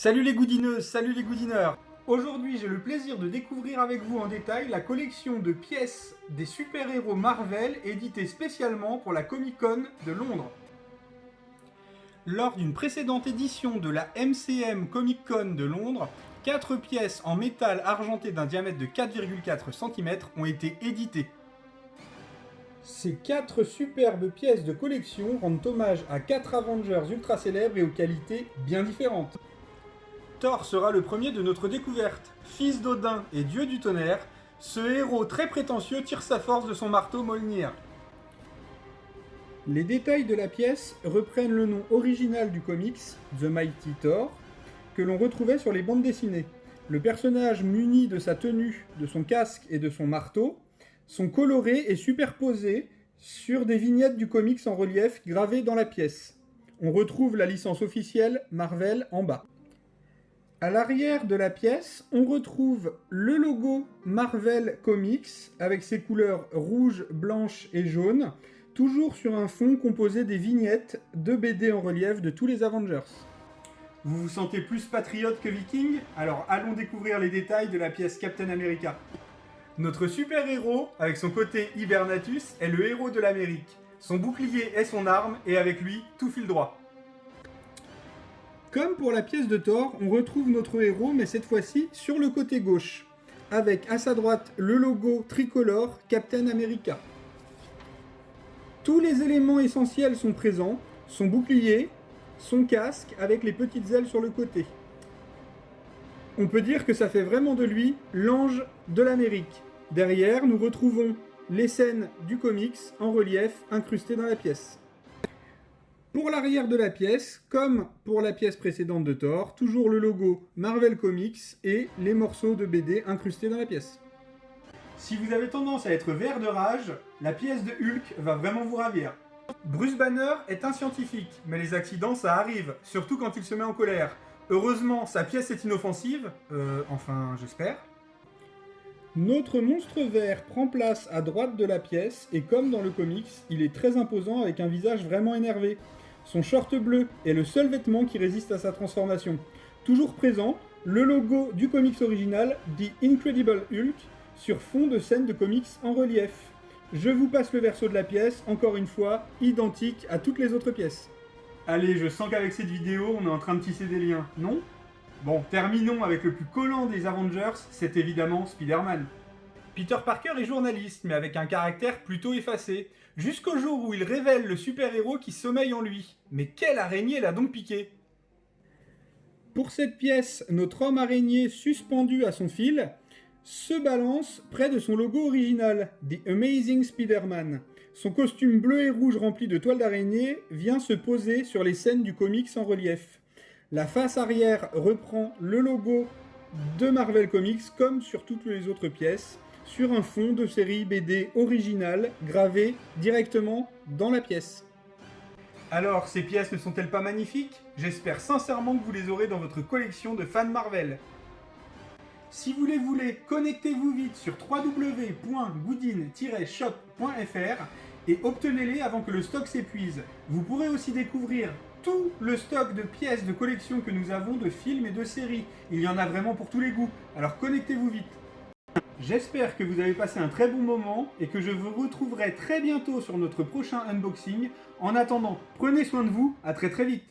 Salut les goudineuses, salut les goudineurs. Aujourd'hui, j'ai le plaisir de découvrir avec vous en détail la collection de pièces des super-héros Marvel éditées spécialement pour la Comic-Con de Londres. Lors d'une précédente édition de la MCM Comic-Con de Londres, 4 pièces en métal argenté d'un diamètre de 4,4 cm ont été éditées. Ces 4 superbes pièces de collection rendent hommage à 4 Avengers ultra célèbres et aux qualités bien différentes. Thor sera le premier de notre découverte. Fils d'Odin et dieu du tonnerre, ce héros très prétentieux tire sa force de son marteau Mjolnir. Les détails de la pièce reprennent le nom original du comics, The Mighty Thor, que l'on retrouvait sur les bandes dessinées. Le personnage muni de sa tenue, de son casque et de son marteau sont colorés et superposés sur des vignettes du comics en relief gravées dans la pièce. On retrouve la licence officielle Marvel en bas. À l'arrière de la pièce, on retrouve le logo Marvel Comics avec ses couleurs rouge, blanche et jaune, toujours sur un fond composé des vignettes de BD en relief de tous les Avengers. Vous vous sentez plus patriote que viking? Alors allons découvrir les détails de la pièce Captain America. Notre super-héros, avec son côté Hibernatus, est le héros de l'Amérique. Son bouclier est son arme et avec lui, tout file droit. Comme pour la pièce de Thor, on retrouve notre héros, mais cette fois-ci sur le côté gauche, avec à sa droite le logo tricolore Captain America. Tous les éléments essentiels sont présents, son bouclier, son casque avec les petites ailes sur le côté. On peut dire que ça fait vraiment de lui l'ange de l'Amérique. Derrière, nous retrouvons les scènes du comics en relief incrustées dans la pièce. Pour l'arrière de la pièce, comme pour la pièce précédente de Thor, toujours le logo Marvel Comics et les morceaux de BD incrustés dans la pièce. Si vous avez tendance à être vert de rage, la pièce de Hulk va vraiment vous ravir. Bruce Banner est un scientifique, mais les accidents ça arrive, surtout quand il se met en colère. Heureusement, sa pièce est inoffensive, enfin j'espère. Notre monstre vert prend place à droite de la pièce et comme dans le comics, il est très imposant avec un visage vraiment énervé. Son short bleu est le seul vêtement qui résiste à sa transformation. Toujours présent, le logo du comics original, The Incredible Hulk, sur fond de scène de comics en relief. Je vous passe le verso de la pièce, encore une fois, identique à toutes les autres pièces. Allez, je sens qu'avec cette vidéo, on est en train de tisser des liens, non ? Bon, terminons avec le plus collant des Avengers, c'est évidemment Spider-Man. Peter Parker est journaliste, mais avec un caractère plutôt effacé, jusqu'au jour où il révèle le super-héros qui sommeille en lui. Mais quelle araignée l'a donc piqué? Pour cette pièce, notre homme araignée suspendu à son fil se balance près de son logo original, The Amazing Spider-Man. Son costume bleu et rouge rempli de toiles d'araignée vient se poser sur les scènes du comics en relief. La face arrière reprend le logo de Marvel Comics comme sur toutes les autres pièces, sur un fond de série BD originale gravé directement dans la pièce. Alors, ces pièces ne sont-elles pas magnifiques? J'espère sincèrement que vous les aurez dans votre collection de fans Marvel. Si vous les voulez, connectez-vous vite sur www.goodin-shop.fr et obtenez-les avant que le stock s'épuise. Vous pourrez aussi découvrir tout le stock de pièces de collection que nous avons de films et de séries. Il y en a vraiment pour tous les goûts, alors connectez-vous vite. J'espère que vous avez passé un très bon moment et que je vous retrouverai très bientôt sur notre prochain unboxing. En attendant, prenez soin de vous, à très vite.